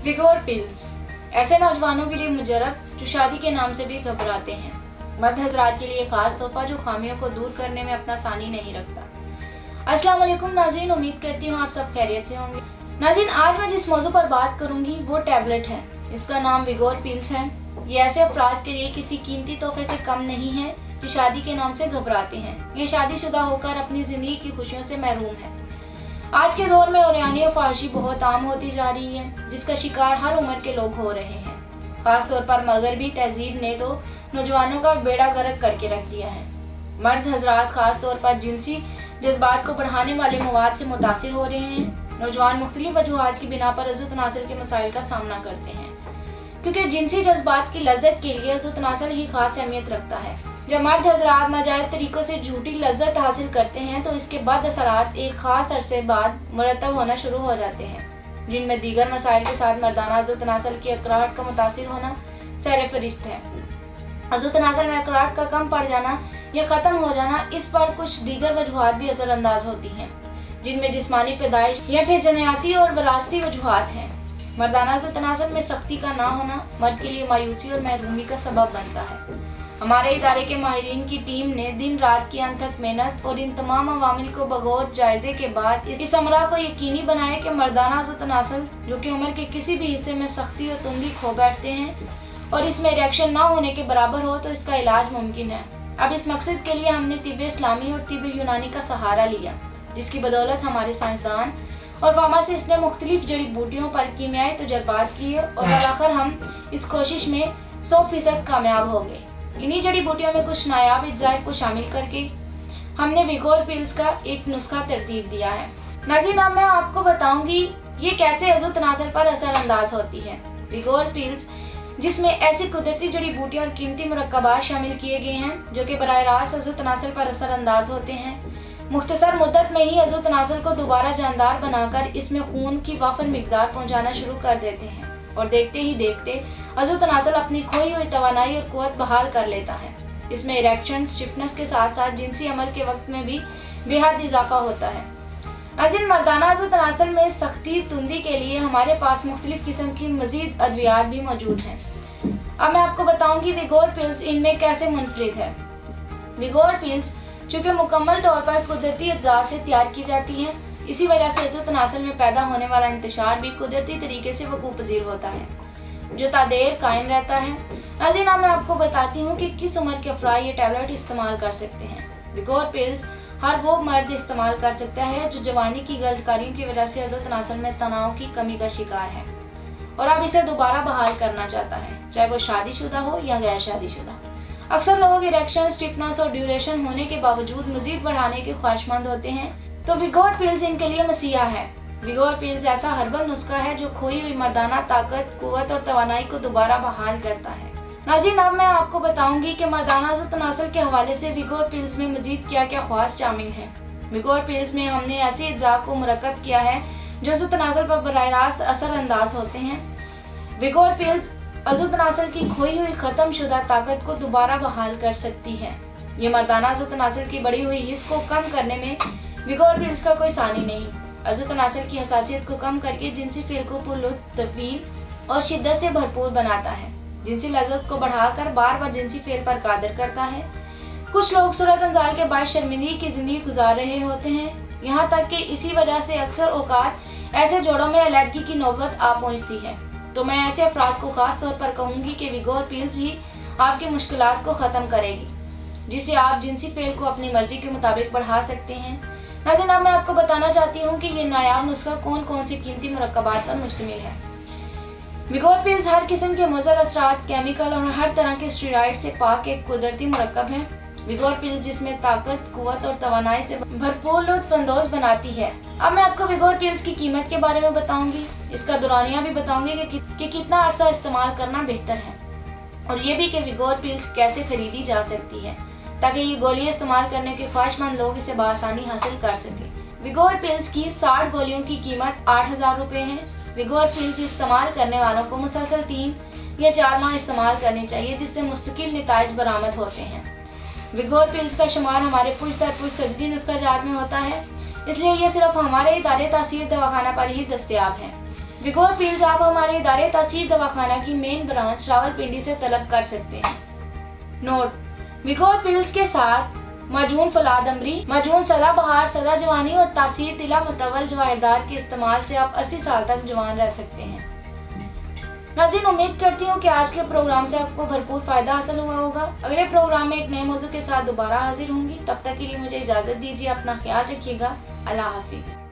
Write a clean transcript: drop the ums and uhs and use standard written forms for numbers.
विगोर pills ऐसे नौजवानों के लिए मुजरब जो शादी के नाम से भी घबराते हैं। मर्द हजरात के लिए खास तोहफा जो खामियों को दूर करने में अपना सानी नहीं रखता। अस्सलाम वालेकुम नाज़रीन, उम्मीद करती हूँ आप सब खैरियत से होंगे। नाज़रीन, आज मैं जिस मौजू पर बात करूंगी वो टैबलेट है। इसका नाम विगोर पिल्स है। ये ऐसे अफराद के लिए किसी कीमती तोहफे से कम नहीं है जो शादी के नाम से घबराते हैं। ये शादीशुदा होकर अपनी जिंदगी की खुशियों से महरूम है। आज के दौर में औरयानी और फाहिशी बहुत आम होती जा रही है, जिसका शिकार हर उम्र के लोग हो रहे हैं। खास तौर पर मगरबी तहजीब ने तो नौजवानों का बेड़ा गर्क करके रख दिया है। मर्द हजरात खास तौर पर जिनसी जज्बात को बढ़ाने वाले मवाद से मुतासिर हो रहे हैं। नौजवान मुख्तलिफ वजूहात की बिना पर अज़ू तनासल के मसाइल का सामना करते हैं, क्योंकि जिनसी जज्बात की लज्जत के लिए अज़ू तनासल ही खास अहमियत रखता है। जब मर्द हजरात नाजायज़ तरीकों से झूठी लज्जत हासिल करते हैं तो इसके बाद असरात एक खास अरसे बाद मुरतब होना शुरू हो जाते हैं, जिनमें दीगर मसाइल के साथ मर्दाना अज़ू तनासल की अकड़ाहट का मुतासिर होना सैर फरिश्त है। अज़ू तनासल में अकड़ाहट का कम पड़ जाना या ख़त्म हो जाना, इस पर कुछ दीगर वजूहात भी असरअंदाज होती हैं, जिनमें जिस्मानी पैदाइश या फिर जनायाती और विरासती वजूहात हैं। मर्दाना अज़ू तनासल में सख्ती का ना होना मर्द के लिए मायूसी और महरूमी का सबब बनता है। हमारे इदारे के माहिरीन की टीम ने दिन रात की अनथक मेहनत और इन तमाम अवामिल को बगौर जायजे के बाद इस अमरा को यकीनी बनाया कि मर्दाना अज़ू तनासल जो कि उम्र के किसी भी हिस्से में सख्ती और तुंदी खो बैठते हैं और इसमें रिएक्शन ना होने के बराबर हो तो इसका इलाज मुमकिन है। अब इस मकसद के लिए हमने तिब इस्लामी और तिब यूनानी का सहारा लिया, जिसकी बदौलत हमारे साइंसदान और फार्मासिस्ट ने मुख्तलिफ जड़ी बूटियों पर कीमियाई तजर्बात किए और आखिर हम इस कोशिश में 100% कामयाब हो गए। इन्हीं जड़ी बूटियों में कुछ नायाब अज्जाए को शामिल करके हमने विगोर पिल्स का एक नुस्खा तरतीब दिया है। नाज़रीन, अब मैं आपको बताऊंगी ये कैसे अज़ू तनासल पर असरअंदाज होती है। विगोर पिल्स जिसमें ऐसी कुदरती जड़ी बूटियां और कीमती मुरक्कबात शामिल किए गए हैं जो कि बराह रास्त अज़ू तनासल पर असरअंदाज होते हैं, मुख्तसर मुद्दत में ही अज़ू तनासल को दोबारा जानदार बनाकर इसमें खून की वाफर मिकदार पहुँचाना शुरू कर देते हैं और देखते ही देखते अज़ू तनासल अपनी खोई हुई तवानाई और कुव्वत बहाल कर लेता है। इसमें इरेक्शन स्टिफनेस के साथ साथ जिनसी अमल के वक्त में भी बेहद इजाफा होता है। नाज़रीन, मर्दाना अज़ू तनासल में सख्ती तुंदी के लिए हमारे पास मुख्तलिफ किस्म की मजीद अद्वियात भी मौजूद हैं। अब मैं आपको बताऊंगी विगोर पिल्स इनमें कैसे मुनफरिद है। विगोर पिल्स चूँकि मुकम्मल तौर पर कुदरती अज्जा से तैयार की जाती हैं, इसी वजह से अज़ू तनासल में पैदा होने वाला इंतशार भी कुदरती तरीके से वकूअ पज़ीर होता है, जो तादेर कायम रहता है। नाज़रीन, मैं आपको बताती हूँ कि किस उम्र के अफराद ये टैबलेट इस्तेमाल कर सकते हैं। विगोर पिल्स हर वो मर्द इस्तेमाल कर सकता है जो जवानी की गलतकारियों की वजह से अज़ू तनासल में तनाव की कमी का शिकार है और अब इसे दोबारा बहाल करना चाहता है, चाहे वो शादीशुदा हो या गैर शादीशुदा। अक्सर लोग इरेक्शन स्टिफनेस और ड्यूरेशन होने के बावजूद मजीद बढ़ाने के ख्वाहिशमंद होते हैं, तो विगोर पिल्स इनके लिए मसीहा है। विगोर पिल्स ऐसा हर्बल नुस्खा है जो खोई हुई मर्दाना ताकत, कुव्वत और तवानाई को दोबारा बहाल करता है। नाज़रीन, अब मैं आपको बताऊंगी कि मर्दाना अज़ू तनासल के हवाले से विगोर पिल्स में मजीद क्या क्या ख्वास शामिल हैं। विगोर पिल्स में हमने ऐसे अज्जा को मुरक्कब किया है जो अज़ू तनासल पर बराह रास्त असरअंदाज होते हैं। विगोर पिल्स अज़ू तनासल की खोई हुई ख़त्म शुदा ताकत को दोबारा बहाल कर सकती है। ये मर्दाना अज़ू तनासल की बढ़ी हुई हिस्स को कम करने में विगोर पिल्स का कोई सानी नहीं। अज़ू तनासल की हसासियत को कम करके जिनसी फेल को पुरलुत्फ, तवील और शिद्दत से भरपूर बनाता है। जिनसी लज़्ज़त को बढ़ाकर बार बार जिनसी फेल पर कादिर करता है। कुछ लोग सूरत अंजाल के बाद शर्मिंदगी की जिंदगी गुजार रहे होते हैं, यहाँ तक कि इसी वजह से अक्सर औकात ऐसे जोड़ों में अलहदगी की नौबत आ पहुँचती है। तो मैं ऐसे अफराद को खास तौर पर कहूँगी कि विगोर पिल्स ही आपकी मुश्किलात को ख़त्म करेगी, जिससे आप जिनसी फेल को अपनी मर्जी के मुताबिक बढ़ा सकते हैं। नाज़रीन, अब मैं आपको बताना चाहती हूँ कि ये नायाब नुस्खा कौन कौन सी कीमती मुरक्कबात पर मुश्तमिल है। विगोर पिल्स हर किस्म के मुज़र असरात, केमिकल और हर तरह के स्टेरॉइड से पाक एक कुदरती मुरक्कब है। विगोर पिल्स जिसमें ताकत, कुव्वत और तवानाई से भरपूर लुत्फ़अंदोज़ बनाती है। अब मैं आपको विगोर पिल्स की कीमत के बारे में बताऊंगी, इसका दौरानिया भी बताऊंगी कि कितना अरसा इस्तेमाल करना बेहतर है, और ये भी कि विगोर पिल्स कैसे खरीदी जा सकती है ताकि ये गोलियां इस्तेमाल करने के ख्वाहिशमंद लोग इसे बआसानी हासिल कर सकें। विगोर पिल्स की 60 गोलियों की कीमत 8,000 रुपये है। विगोर पिल्स इस्तेमाल करने वालों को मुसलसल 3 या 4 माह इस्तेमाल करने चाहिए, जिससे मुस्तकिल नताइज बरामद होते हैं। विगोर पिल्स का शुमार हमारे पुश दर पुश सदरी नुस्खा जात में होता है, इसलिए ये सिर्फ हमारे इदारे तासीर दवाखाना पर ही दस्तयाब है। विगोर पिल्स आप हमारे इदारे तासीर दवाखाना की मेन ब्रांच रावलपिंडी से तलब कर सकते हैं। नोट: विगोर पिल्स के साथ माजून फौलाद अमरी, माजून सदाबहार, सदा जवानी और तासीर तिला मुतवल जवाहिरदार के इस्तेमाल से आप 80 साल तक जवान रह सकते हैं। नाज़रीन, उम्मीद करती हूँ कि आज के प्रोग्राम से आपको भरपूर फायदा हासिल हुआ होगा। अगले प्रोग्राम में एक नए मौजू के साथ दोबारा हाजिर होंगी। तब तक के लिए मुझे इजाज़त दीजिए। अपना ख्याल रखिएगा। अल्लाह हाफिज़।